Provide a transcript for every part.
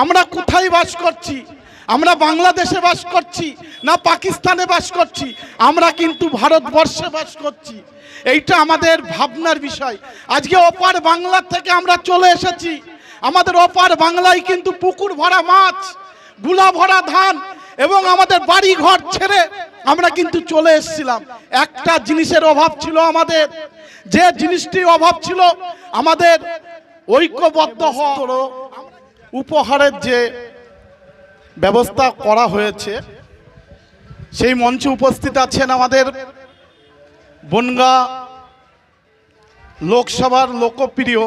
আমরা কোথায় বাস করছি? আমরা বাংলাদেশে বাস করছি না পাকিস্তানে বাস করছি? আমরা কিন্তু ভারতবর্ষে বাস করছি। এইটা আমাদের ভাবনার বিষয়। আজকে ওপার বাংলা থেকে আমরা চলে এসেছি। আমাদের ওপার বাংলায় কিন্তু পুকুর ভরা মাছ, গুলা ভরা ধান এবং আমাদের বাড়ি ঘর ছেড়ে আমরা কিন্তু চলে এসেছিলাম। একটা জিনিসের অভাব ছিল আমাদের, যে জিনিসটি অভাব ছিল আমাদের ঐক্যবদ্ধ হওয়া। উপহারের যে ব্যবস্থা করা হয়েছে, সেই মঞ্চে উপস্থিত আছেন আমাদের বনগাঁ লোকসভার লোকপ্রিয়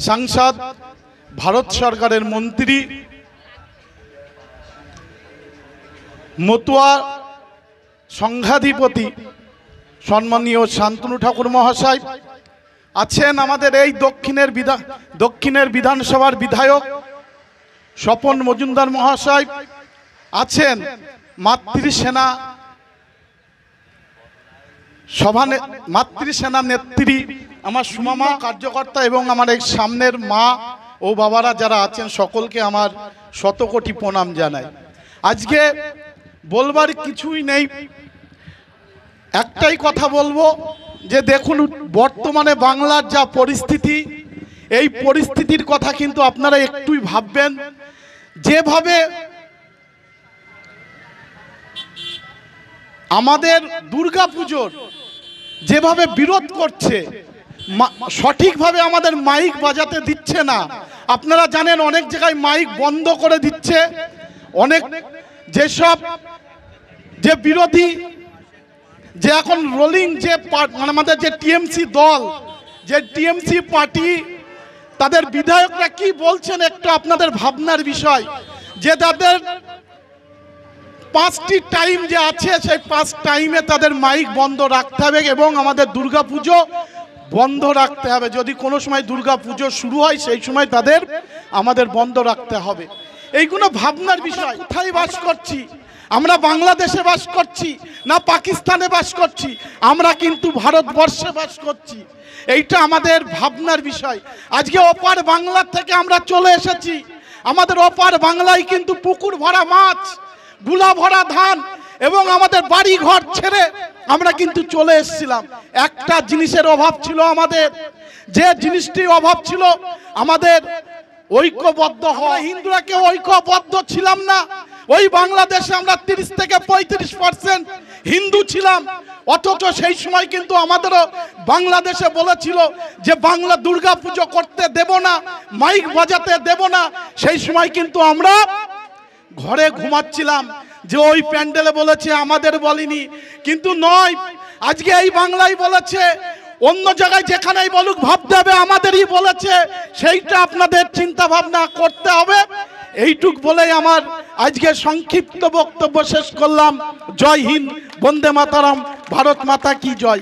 সাংসদ, ভারত সরকারের মন্ত্রী মতুয়া সংঘাধিপতি সম্মানীয় শান্তনু ঠাকুর মহাশয় আছেন। আমাদের এই দক্ষিণের বিধানসভার বিধায়ক স্বপন মজুমদার মহাশয় আছেন। মাতৃসেনা নেত্রী আমার সুমামা কার্যকর্তা এবং আমার এই সামনের মা ও বাবারা যারা আছেন, সকলকে আমার শতকোটি প্রণাম জানাই। আজকে বলবার কিছুই নেই, একটাই কথা বলবো যে দেখুন বর্তমানে বাংলার যা পরিস্থিতি, এই পরিস্থিতির কথা কিন্তু আপনারা একটুই ভাববেন। যেভাবে আমাদের দুর্গাপুজোর যেভাবে বিরোধ করছে, সঠিকভাবে আমাদের মাইক বাজাতে দিচ্ছে না। আপনারা জানেন অনেক জায়গায় মাইক বন্ধ করে দিচ্ছে। অনেক যেসব যে বিরোধী যে এখন রোলিং যে আমাদের যে টিএমসি দল, যে টিএমসি পার্টি, তাদের বিধায়করা কি বলছেন একটু আপনাদের ভাবনার বিষয়। যে তাদের 5টি টাইম যে আছে, সেই 5 টাইমে তাদের মাইক বন্ধ রাখতে হবে এবং আমাদের দুর্গাপুজো বন্ধ রাখতে হবে। যদি কোনো সময় দুর্গাপুজো শুরু হয় সেই সময় তাদের আমাদের বন্ধ রাখতে হবে। এইগুলো ভাবনার বিষয়। কোথায় বাস করছি? আমরা বাংলাদেশে বাস করছি না পাকিস্তানে বাস করছি? আমরা কিন্তু ভারতবর্ষে বাস করছি। এইটা আমাদের ভাবনার বিষয়। আজকে ওপার বাংলা থেকে আমরা চলে এসেছি। আমাদের ওপার বাংলায় কিন্তু পুকুর ভরা মাছ, গুলা ভরা ধান এবং আমাদের বাড়ি ঘর ছেড়ে আমরা কিন্তু চলে এসেছিলাম। একটা জিনিসের অভাব ছিল আমাদের, যে জিনিসটি অভাব ছিল আমাদের ঐক্যবদ্ধ হওয়া। হিন্দুরা কেউ ঐক্যবদ্ধ ছিলাম না। ওই বাংলাদেশে আমরা 30 থেকে 35% হিন্দু ছিলাম, অথচ সেই সময় কিন্তু আমাদেরও বাংলাদেশে বলেছিল যে বাংলা দুর্গা পুজো করতে দেব না, মাইক বাজাতে দেব না। সেই সময় কিন্তু আমরা ঘরে ঘুমাচ্ছিলাম যে ওই প্যান্ডেলে বলেছে, আমাদের বলিনি। কিন্তু নয়, আজকে এই বাংলায় বলেছে, অন্য জায়গায় যেখানেই বলুক ভাবতে হবে আমাদেরই বলেছে। সেইটা আপনাদের চিন্তা ভাবনা করতে হবে। এইটুক বলেই আমার আজকে সংক্ষিপ্ত বক্তব্য শেষ করলাম। জয় হিন্দ, বন্দে মাতারাম, ভারত মাতা কি জয়।